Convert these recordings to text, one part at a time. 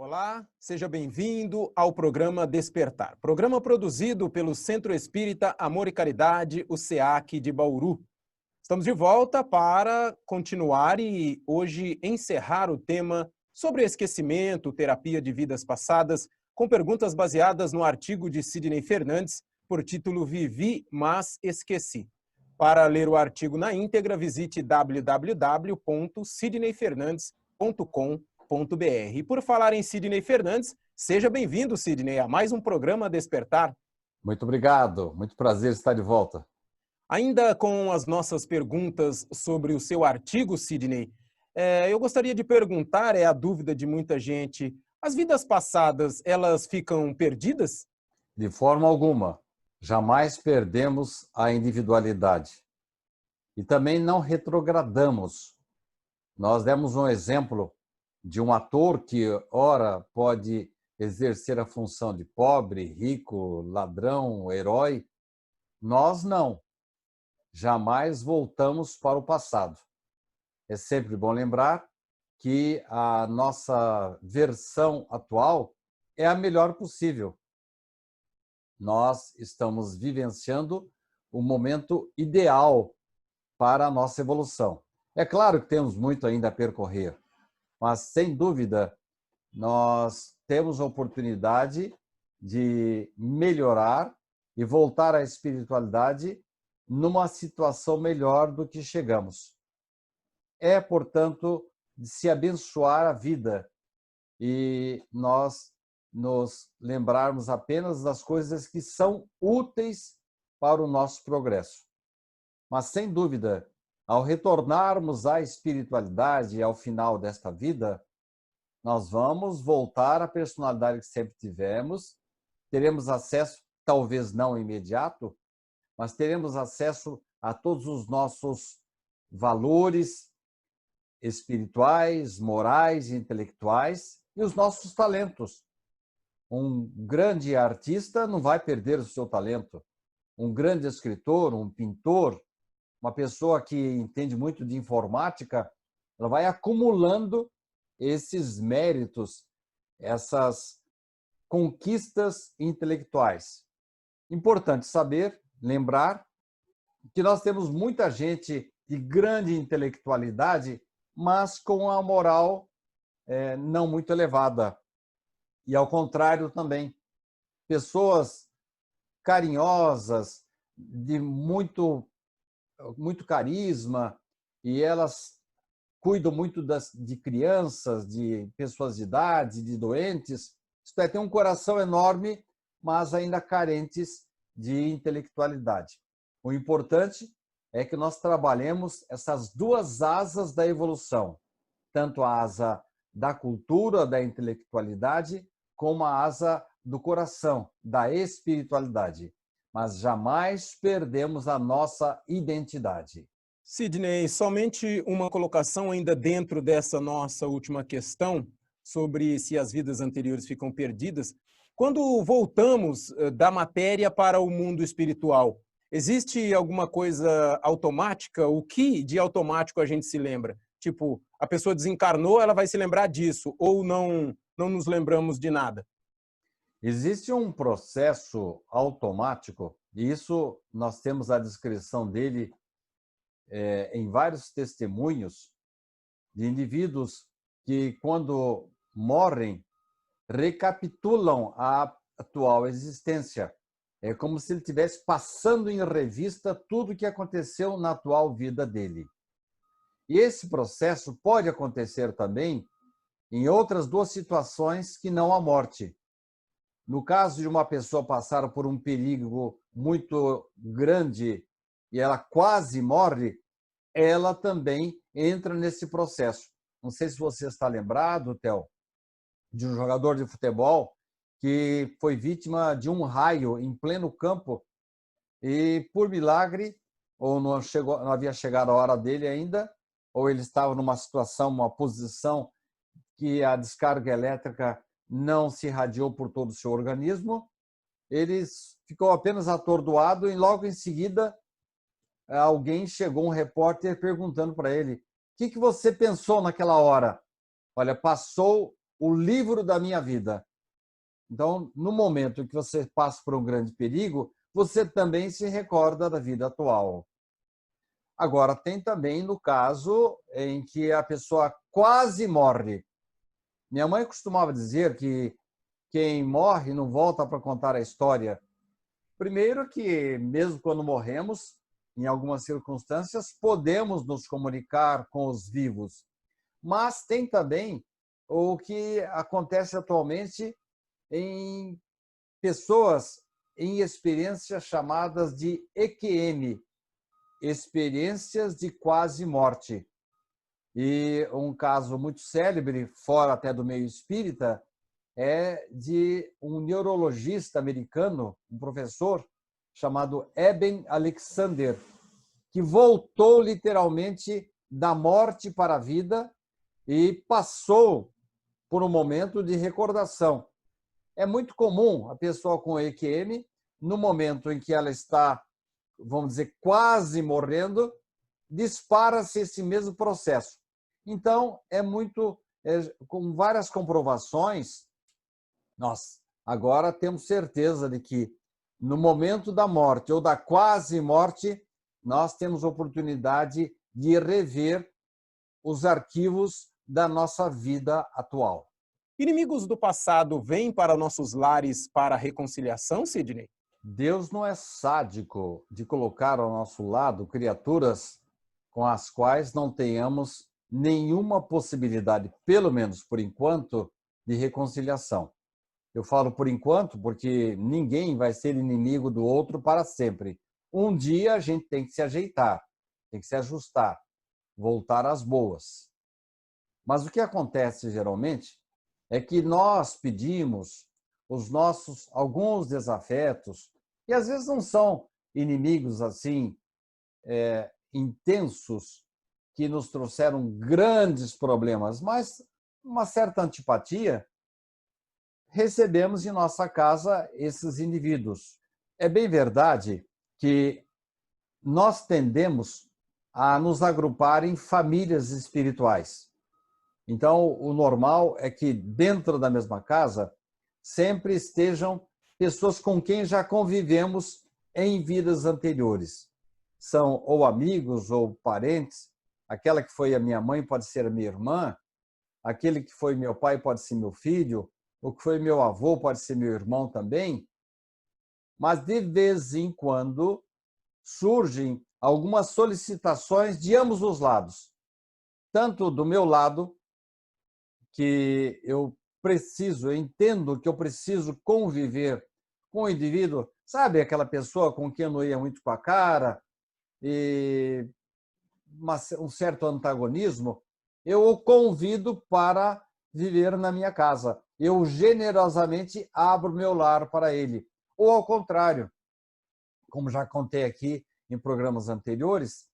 Olá, seja bem-vindo ao programa Despertar, programa produzido pelo Centro Espírita Amor e Caridade, o SEAC de Bauru. Estamos de volta para continuar e hoje encerrar o tema sobre esquecimento, terapia de vidas passadas, com perguntas baseadas no artigo de Sidney Fernandes, por título Vivi, mas Esqueci. Para ler o artigo na íntegra, visite www.sidneyfernandes.com.br. E por falar em Sidney Fernandes, seja bem-vindo, Sidney, a mais um programa Despertar. Muito obrigado, muito prazer estar de volta. Ainda com as nossas perguntas sobre o seu artigo, Sidney, eu gostaria de perguntar, é a dúvida de muita gente, as vidas passadas, elas ficam perdidas? De forma alguma, jamais perdemos a individualidade. E também não retrogradamos. Nós demos um exemplo de um ator que, ora, pode exercer a função de pobre, rico, ladrão, herói. Nós não. Jamais voltamos para o passado. É sempre bom lembrar que a nossa versão atual é a melhor possível. Nós estamos vivenciando o momento ideal para a nossa evolução. É claro que temos muito ainda a percorrer, mas, sem dúvida, nós temos a oportunidade de melhorar e voltar à espiritualidade numa situação melhor do que chegamos. É, portanto, de se abençoar a vida e nós nos lembrarmos apenas das coisas que são úteis para o nosso progresso. Mas, sem dúvida, ao retornarmos à espiritualidade ao final desta vida, nós vamos voltar à personalidade que sempre tivemos, teremos acesso, talvez não imediato, mas teremos acesso a todos os nossos valores espirituais, morais, intelectuais e os nossos talentos. Um grande artista não vai perder o seu talento. Um grande escritor, um pintor, uma pessoa que entende muito de informática, ela vai acumulando esses méritos, essas conquistas intelectuais. Importante saber, lembrar, que nós temos muita gente de grande intelectualidade, mas com a moral não muito elevada. E, ao contrário, também, pessoas carinhosas, de muito carisma, e elas cuidam muito de crianças, de pessoas de idade, de doentes. Isto é, tem um coração enorme, mas ainda carentes de intelectualidade. O importante é que nós trabalhemos essas duas asas da evolução, tanto a asa da cultura, da intelectualidade, como a asa do coração, da espiritualidade. Mas jamais perdemos a nossa identidade. Sidney, somente uma colocação ainda dentro dessa nossa última questão, sobre se as vidas anteriores ficam perdidas. Quando voltamos da matéria para o mundo espiritual, existe alguma coisa automática? O que de automático a gente se lembra? Tipo, a pessoa desencarnou, ela vai se lembrar disso, ou não nos lembramos de nada? Existe um processo automático, e isso nós temos a descrição dele em vários testemunhos de indivíduos que, quando morrem, recapitulam a atual existência. É como se ele estivesse passando em revista tudo o que aconteceu na atual vida dele. E esse processo pode acontecer também em outras duas situações que não a morte. No caso de uma pessoa passar por um perigo muito grande e ela quase morre, ela também entra nesse processo. Não sei se você está lembrado, Theo, de um jogador de futebol que foi vítima de um raio em pleno campo e, por milagre, ou não havia chegado a hora dele ainda, ou ele estava numa situação, uma posição que a descarga elétrica não se irradiou por todo o seu organismo, ele ficou apenas atordoado e logo em seguida alguém chegou, um repórter, perguntando para ele: o que você pensou naquela hora? Olha, passou o livro da minha vida. Então, no momento em que você passa por um grande perigo, você também se recorda da vida atual. Agora, tem também no caso em que a pessoa quase morre. Minha mãe costumava dizer que quem morre não volta para contar a história. Primeiro que, mesmo quando morremos, em algumas circunstâncias, podemos nos comunicar com os vivos. Mas tem também o que acontece atualmente em pessoas em experiências chamadas de EQM, experiências de quase morte. E um caso muito célebre, fora até do meio espírita, é de um neurologista americano, um professor, chamado Eben Alexander, que voltou literalmente da morte para a vida e passou por um momento de recordação. É muito comum a pessoa com EQM, no momento em que ela está, vamos dizer, quase morrendo, dispara-se esse mesmo processo. Então, com várias comprovações, nós agora temos certeza de que no momento da morte ou da quase morte, nós temos oportunidade de rever os arquivos da nossa vida atual. Inimigos do passado vêm para nossos lares para a reconciliação, Sidney? Deus não é sádico de colocar ao nosso lado criaturas com as quais não tenhamos nenhuma possibilidade, pelo menos por enquanto, de reconciliação. Eu falo por enquanto porque ninguém vai ser inimigo do outro para sempre. Um dia a gente tem que se ajeitar, tem que se ajustar, voltar às boas. Mas o que acontece geralmente é que nós pedimos os nossos alguns desafetos, e às vezes não são inimigos assim intensos que nos trouxeram grandes problemas, mas uma certa antipatia, recebemos em nossa casa esses indivíduos. É bem verdade que nós tendemos a nos agrupar em famílias espirituais. Então, o normal é que dentro da mesma casa sempre estejam pessoas com quem já convivemos em vidas anteriores. São ou amigos ou parentes. Aquela que foi a minha mãe pode ser a minha irmã, aquele que foi meu pai pode ser meu filho, o que foi meu avô pode ser meu irmão também. Mas, de vez em quando, surgem algumas solicitações de ambos os lados. Tanto do meu lado, que eu entendo que eu preciso conviver com o indivíduo, sabe, aquela pessoa com quem eu não ia muito com a cara, e um certo antagonismo, eu o convido para viver na minha casa. Eu generosamente abro meu lar para ele. Ou ao contrário, como já contei aqui em programas anteriores,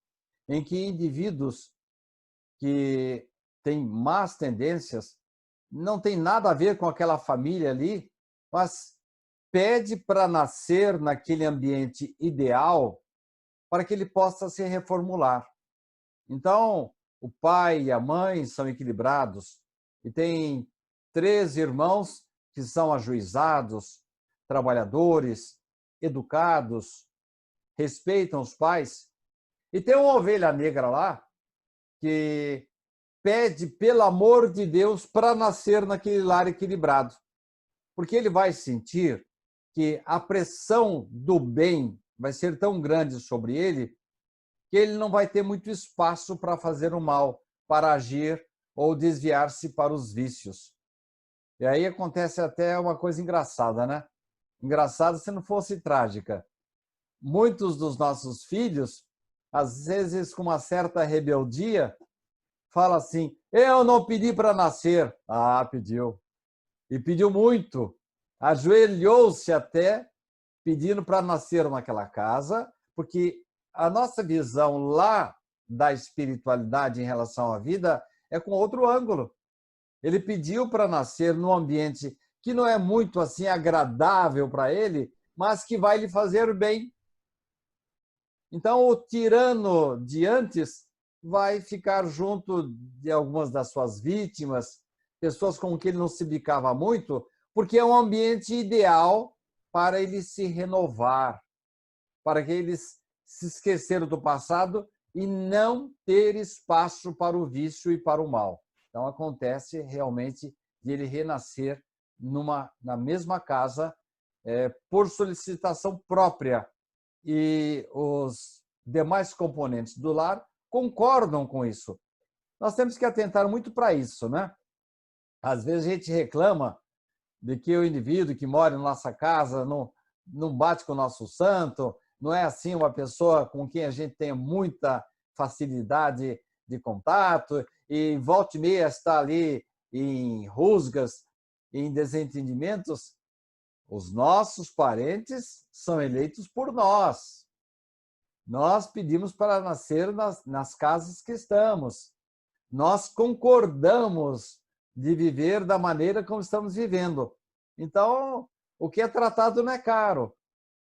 em que indivíduos que têm más tendências, não tem nada a ver com aquela família ali, mas pede para nascer naquele ambiente ideal para que ele possa se reformular. Então, o pai e a mãe são equilibrados e tem 3 irmãos que são ajuizados, trabalhadores, educados, respeitam os pais. E tem uma ovelha negra lá que pede, pelo amor de Deus, para nascer naquele lar equilibrado. Porque ele vai sentir que a pressão do bem vai ser tão grande sobre ele que ele não vai ter muito espaço para fazer o mal, para agir ou desviar-se para os vícios. E aí acontece até uma coisa engraçada, né? Engraçado se não fosse trágica. Muitos dos nossos filhos, às vezes com uma certa rebeldia, falam assim: eu não pedi para nascer. Ah, pediu. E pediu muito. Ajoelhou-se até pedindo para nascer naquela casa, porque a nossa visão lá da espiritualidade em relação à vida é com outro ângulo. Ele pediu para nascer num ambiente que não é muito assim agradável para ele, mas que vai lhe fazer bem. Então, o tirano de antes vai ficar junto de algumas das suas vítimas, pessoas com quem ele não se bicava muito, porque é um ambiente ideal para ele se renovar, para que eles se esqueceram do passado e não ter espaço para o vício e para o mal. Então, acontece realmente de ele renascer na mesma casa por solicitação própria. E os demais componentes do lar concordam com isso. Nós temos que atentar muito para isso, né? Às vezes a gente reclama de que o indivíduo que mora na nossa casa não bate com o nosso santo, não é assim uma pessoa com quem a gente tem muita facilidade de contato e volta e meia está ali em rusgas, em desentendimentos. Os nossos parentes são eleitos por nós. Nós pedimos para nascer nas casas que estamos. Nós concordamos de viver da maneira como estamos vivendo. Então, o que é tratado não é caro.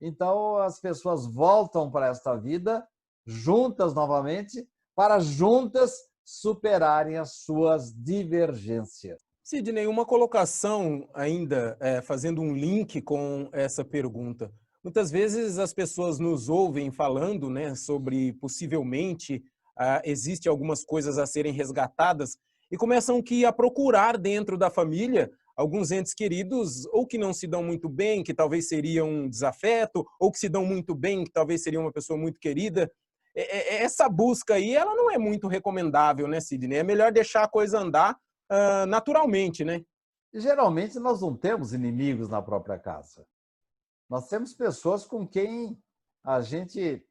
Então, as pessoas voltam para esta vida juntas novamente, para juntas superarem as suas divergências. Sidney, uma colocação ainda, fazendo um link com essa pergunta. Muitas vezes as pessoas nos ouvem falando, né, sobre possivelmente existe algumas coisas a serem resgatadas e começam a procurar dentro da família alguns entes queridos ou que não se dão muito bem, que talvez seriam um desafeto, ou que se dão muito bem, que talvez seria uma pessoa muito querida. Essa busca aí, ela não é muito recomendável, né, Sidney? É melhor deixar a coisa andar naturalmente, né? Geralmente nós não temos inimigos na própria casa. Nós temos pessoas com quem a gente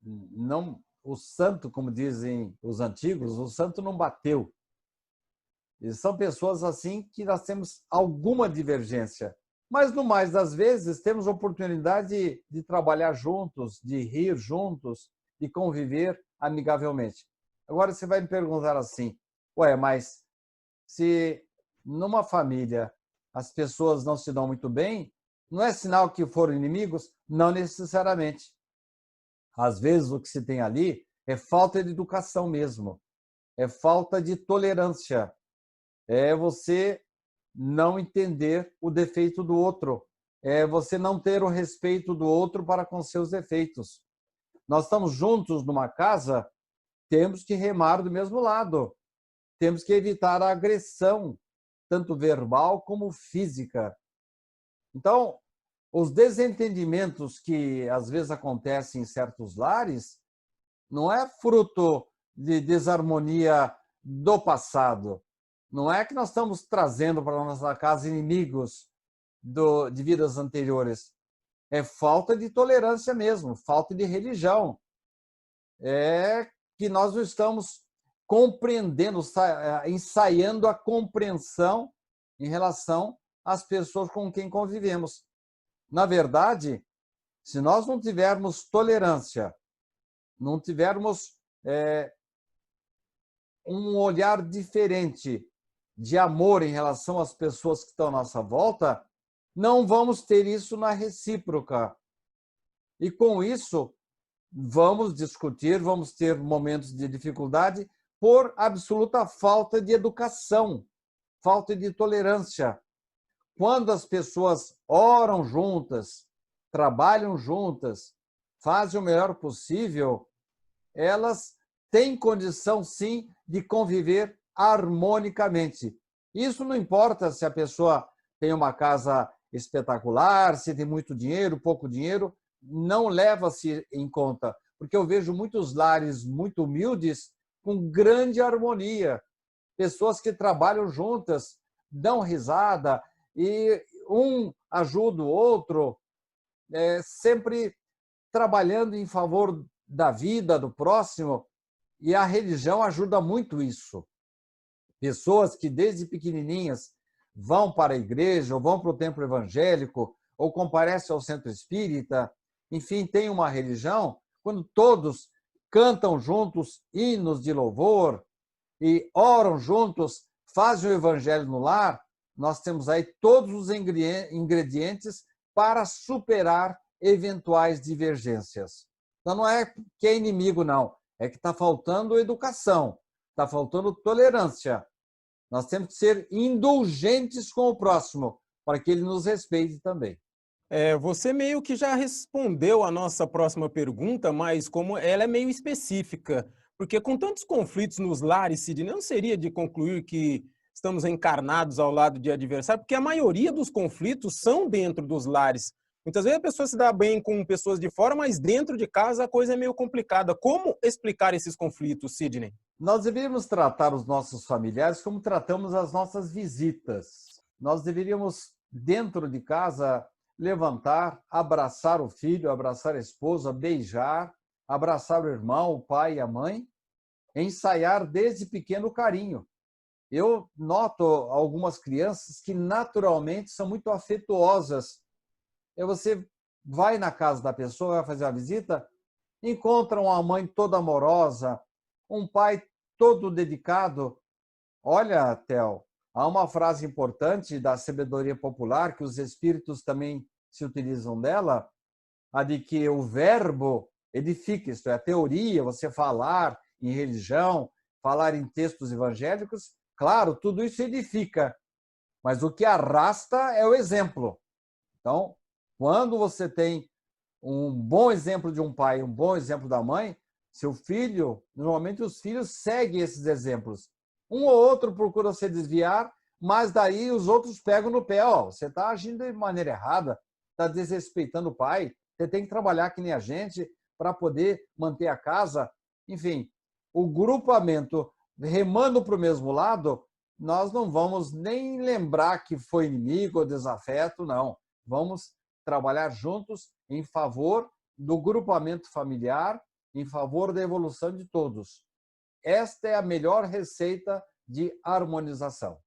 não... O santo, como dizem os antigos, o santo não bateu. E são pessoas assim que nós temos alguma divergência. Mas, no mais das vezes, temos oportunidade de trabalhar juntos, de rir juntos, de conviver amigavelmente. Agora você vai me perguntar assim, mas se numa família as pessoas não se dão muito bem, não é sinal que foram inimigos? Não necessariamente. Às vezes o que se tem ali é falta de educação mesmo, é falta de tolerância, é você não entender o defeito do outro, é você não ter o respeito do outro para com seus defeitos. Nós estamos juntos numa casa, temos que remar do mesmo lado, temos que evitar a agressão, tanto verbal como física. Então, os desentendimentos que às vezes acontecem em certos lares não é fruto de desarmonia do passado. Não é que nós estamos trazendo para a nossa casa inimigos de vidas anteriores. É falta de tolerância mesmo, falta de religião. É que nós não estamos compreendendo, ensaiando a compreensão em relação às pessoas com quem convivemos. Na verdade, se nós não tivermos tolerância, não tivermos um olhar diferente de amor em relação às pessoas que estão à nossa volta, não vamos ter isso na recíproca. E com isso, vamos discutir, vamos ter momentos de dificuldade por absoluta falta de educação, falta de tolerância. Quando as pessoas oram juntas, trabalham juntas, fazem o melhor possível, elas têm condição, sim, de conviver harmonicamente. Isso não importa se a pessoa tem uma casa espetacular, se tem muito dinheiro, pouco dinheiro, não leva-se em conta, porque eu vejo muitos lares muito humildes com grande harmonia, pessoas que trabalham juntas, dão risada e um ajuda o outro, sempre trabalhando em favor da vida do próximo, e a religião ajuda muito isso. Pessoas que desde pequenininhas vão para a igreja, ou vão para o templo evangélico, ou comparecem ao centro espírita, enfim, têm uma religião, quando todos cantam juntos hinos de louvor e oram juntos, fazem o evangelho no lar, nós temos aí todos os ingredientes para superar eventuais divergências. Então, não é que é inimigo, não. É que está faltando educação, está faltando tolerância. Nós temos que ser indulgentes com o próximo, para que ele nos respeite também. Você meio que já respondeu a nossa próxima pergunta, mas como ela é meio específica, porque com tantos conflitos nos lares, Sidney, não seria de concluir que estamos encarnados ao lado de adversários, porque a maioria dos conflitos são dentro dos lares. Muitas vezes a pessoa se dá bem com pessoas de fora, mas dentro de casa a coisa é meio complicada. Como explicar esses conflitos, Sidney? Nós deveríamos tratar os nossos familiares como tratamos as nossas visitas. Nós deveríamos, dentro de casa, levantar, abraçar o filho, abraçar a esposa, beijar, abraçar o irmão, o pai e a mãe, ensaiar desde pequeno o carinho. Eu noto algumas crianças que naturalmente são muito afetuosas. Você vai na casa da pessoa, vai fazer a visita, encontra uma mãe toda amorosa, um pai todo dedicado. Olha, Theo, há uma frase importante da sabedoria popular, que os espíritos também se utilizam dela, a de que o verbo edifica, isto é, a teoria, você falar em religião, falar em textos evangélicos, claro, tudo isso edifica, mas o que arrasta é o exemplo. Então, quando você tem um bom exemplo de um pai, um bom exemplo da mãe, seu filho, normalmente os filhos seguem esses exemplos. Um ou outro procura se desviar, mas daí os outros pegam no pé. Você está agindo de maneira errada, está desrespeitando o pai, você tem que trabalhar que nem a gente para poder manter a casa. Enfim, o grupamento remando para o mesmo lado, nós não vamos nem lembrar que foi inimigo ou desafeto, não. Vamos trabalhar juntos em favor do grupamento familiar, em favor da evolução de todos. Esta é a melhor receita de harmonização.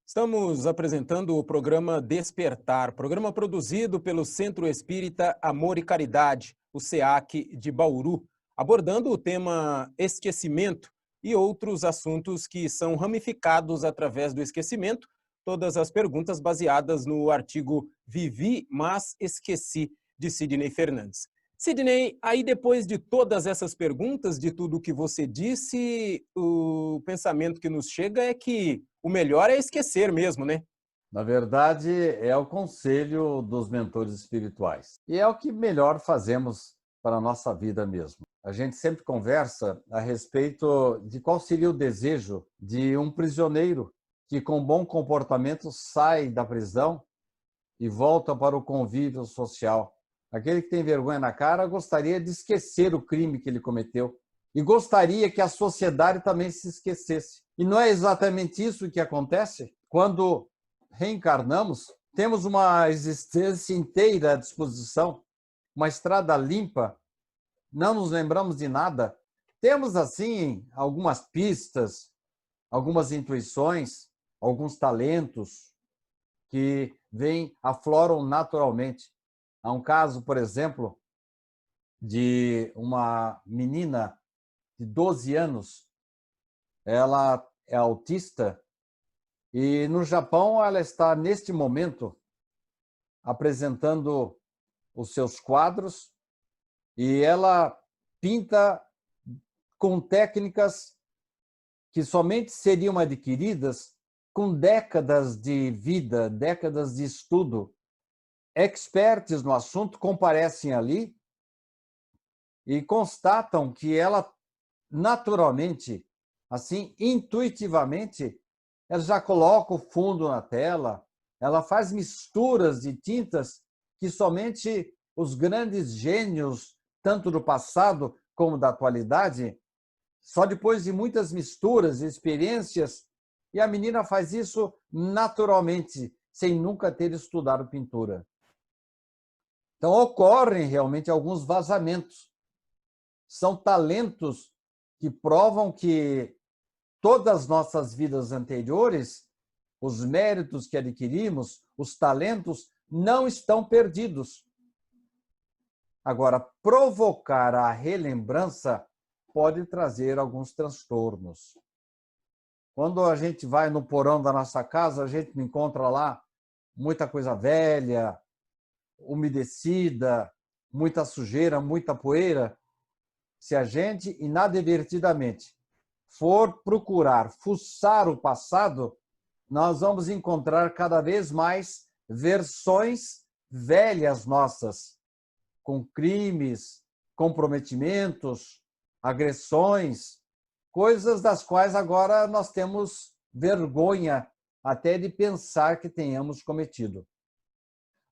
Estamos apresentando o programa Despertar, programa produzido pelo Centro Espírita Amor e Caridade, o SEAC de Bauru, abordando o tema esquecimento e outros assuntos que são ramificados através do esquecimento, todas as perguntas baseadas no artigo Vivi, mas Esqueci, de Sidney Fernandes. Sidney, aí depois de todas essas perguntas, de tudo o que você disse, o pensamento que nos chega é que o melhor é esquecer mesmo, né? Na verdade, é o conselho dos mentores espirituais. E é o que melhor fazemos para a nossa vida mesmo. A gente sempre conversa a respeito de qual seria o desejo de um prisioneiro que, com bom comportamento, sai da prisão e volta para o convívio social. Aquele que tem vergonha na cara gostaria de esquecer o crime que ele cometeu e gostaria que a sociedade também se esquecesse. E não é exatamente isso que acontece? Quando reencarnamos, temos uma existência inteira à disposição, uma estrada limpa, não nos lembramos de nada. Temos, assim, algumas pistas, algumas intuições, alguns talentos que afloram naturalmente. Há um caso, por exemplo, de uma menina de 12 anos. Ela é autista e no Japão ela está, neste momento, apresentando os seus quadros e ela pinta com técnicas que somente seriam adquiridas com décadas de vida, décadas de estudo. Experts no assunto comparecem ali e constatam que ela, naturalmente, assim, intuitivamente, ela já coloca o fundo na tela, ela faz misturas de tintas que somente os grandes gênios, tanto do passado como da atualidade, só depois de muitas misturas e experiências, e a menina faz isso naturalmente, sem nunca ter estudado pintura. Então, ocorrem realmente alguns vazamentos. São talentos que provam que todas as nossas vidas anteriores, os méritos que adquirimos, os talentos, não estão perdidos. Agora, provocar a relembrança pode trazer alguns transtornos. Quando a gente vai no porão da nossa casa, a gente encontra lá muita coisa velha, umedecida, muita sujeira, muita poeira. Se a gente, inadvertidamente, for procurar fuçar o passado, nós vamos encontrar cada vez mais versões velhas nossas, com crimes, comprometimentos, agressões, coisas das quais agora nós temos vergonha até de pensar que tenhamos cometido.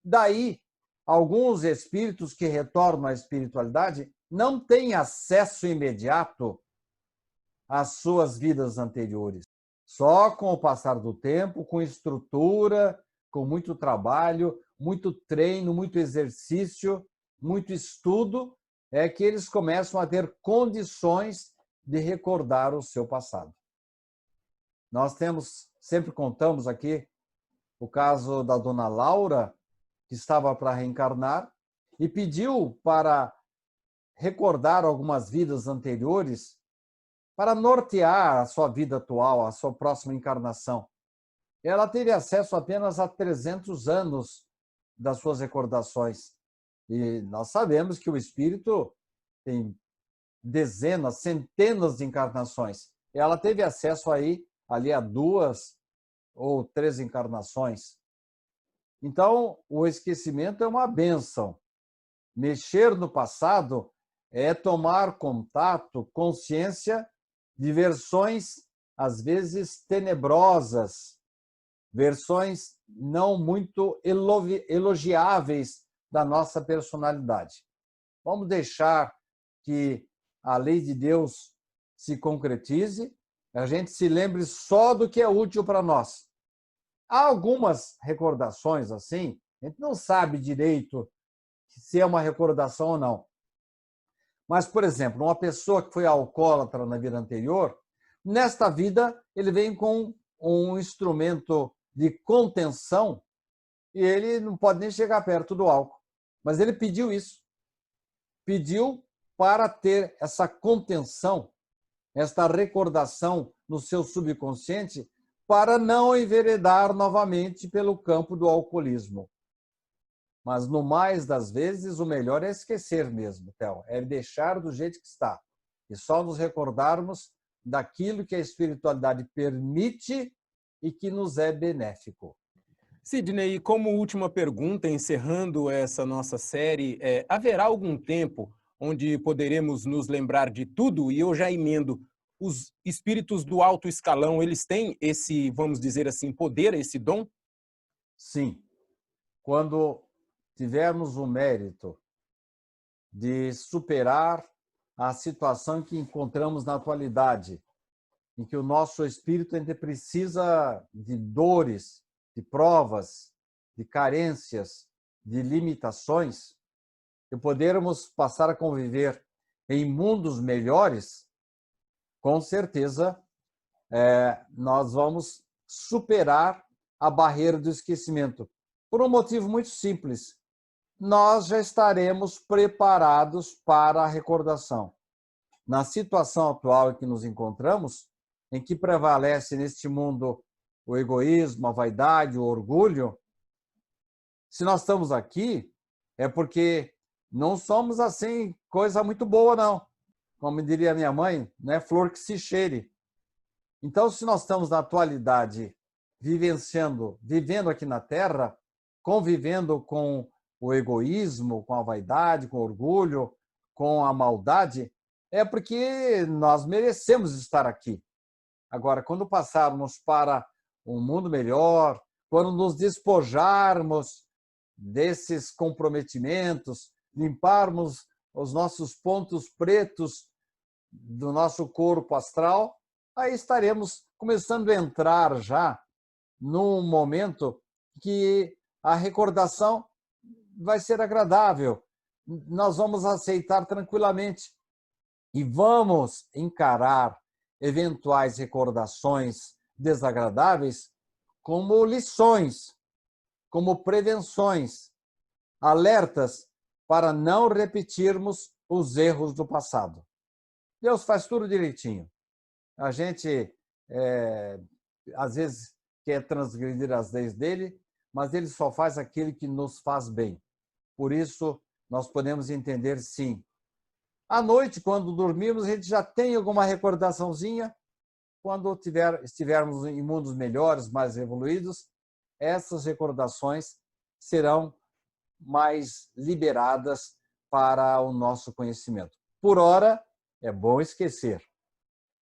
Daí, alguns espíritos que retornam à espiritualidade não têm acesso imediato às suas vidas anteriores. Só com o passar do tempo, com estrutura, com muito trabalho, muito treino, muito exercício, muito estudo, é que eles começam a ter condições de recordar o seu passado. Nós sempre contamos aqui o caso da dona Laura, que estava para reencarnar e pediu para recordar algumas vidas anteriores para nortear a sua vida atual, a sua próxima encarnação. Ela teve acesso apenas a 300 anos das suas recordações. E nós sabemos que o espírito tem dezenas, centenas de encarnações. Ela teve acesso ali a 2 ou 3 encarnações. Então, o esquecimento é uma bênção. Mexer no passado é tomar contato, consciência de versões, às vezes, tenebrosas, versões não muito elogiáveis da nossa personalidade. Vamos deixar que a lei de Deus se concretize, a gente se lembre só do que é útil para nós. Há algumas recordações assim, a gente não sabe direito se é uma recordação ou não. Mas, por exemplo, uma pessoa que foi alcoólatra na vida anterior, nesta vida ele vem com um instrumento de contenção e ele não pode nem chegar perto do álcool. Mas ele pediu isso. Pediu para ter essa contenção, esta recordação no seu subconsciente, para não enveredar novamente pelo campo do alcoolismo. Mas, no mais das vezes, o melhor é esquecer mesmo, Theo. É deixar do jeito que está. E só nos recordarmos daquilo que a espiritualidade permite e que nos é benéfico. Sidney, como última pergunta, encerrando essa nossa série, haverá algum tempo onde poderemos nos lembrar de tudo? E eu já emendo, os espíritos do alto escalão, eles têm esse, vamos dizer assim, poder, esse dom? Sim. Quando tivermos o mérito de superar a situação que encontramos na atualidade, em que o nosso espírito ainda precisa de dores, de provas, de carências, de limitações, e podermos passar a conviver em mundos melhores, com certeza nós vamos superar a barreira do esquecimento. Por um motivo muito simples. Nós já estaremos preparados para a recordação. Na situação atual em que nos encontramos, em que prevalece neste mundo o egoísmo, a vaidade, o orgulho, se nós estamos aqui, é porque não somos assim coisa muito boa, não. Como diria minha mãe, não é flor que se cheire. Então, se nós estamos na atualidade vivendo aqui na Terra, convivendo com o egoísmo, com a vaidade, com o orgulho, com a maldade, é porque nós merecemos estar aqui. Agora, quando passarmos para um mundo melhor, quando nos despojarmos desses comprometimentos, limparmos os nossos pontos pretos do nosso corpo astral, aí estaremos começando a entrar já num momento que a recordação vai ser agradável. Nós vamos aceitar tranquilamente e vamos encarar eventuais recordações desagradáveis como lições, como prevenções, alertas para não repetirmos os erros do passado. Deus faz tudo direitinho. A gente, às vezes, quer transgredir as leis dele, mas ele só faz aquilo que nos faz bem. Por isso, nós podemos entender, sim. À noite, quando dormimos, a gente já tem alguma recordaçãozinha, quando estivermos em mundos melhores, mais evoluídos, essas recordações serão mais liberadas para o nosso conhecimento. Por ora, é bom esquecer.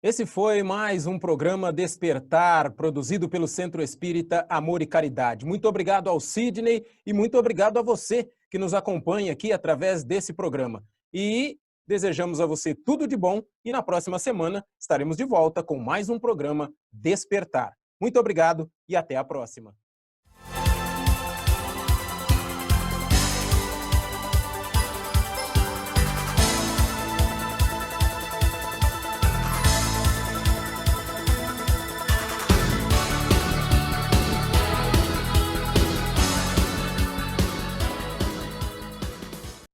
Esse foi mais um programa Despertar, produzido pelo Centro Espírita Amor e Caridade. Muito obrigado ao Sidney e muito obrigado a você que nos acompanha aqui através desse programa. E desejamos a você tudo de bom e na próxima semana estaremos de volta com mais um programa Despertar. Muito obrigado e até a próxima.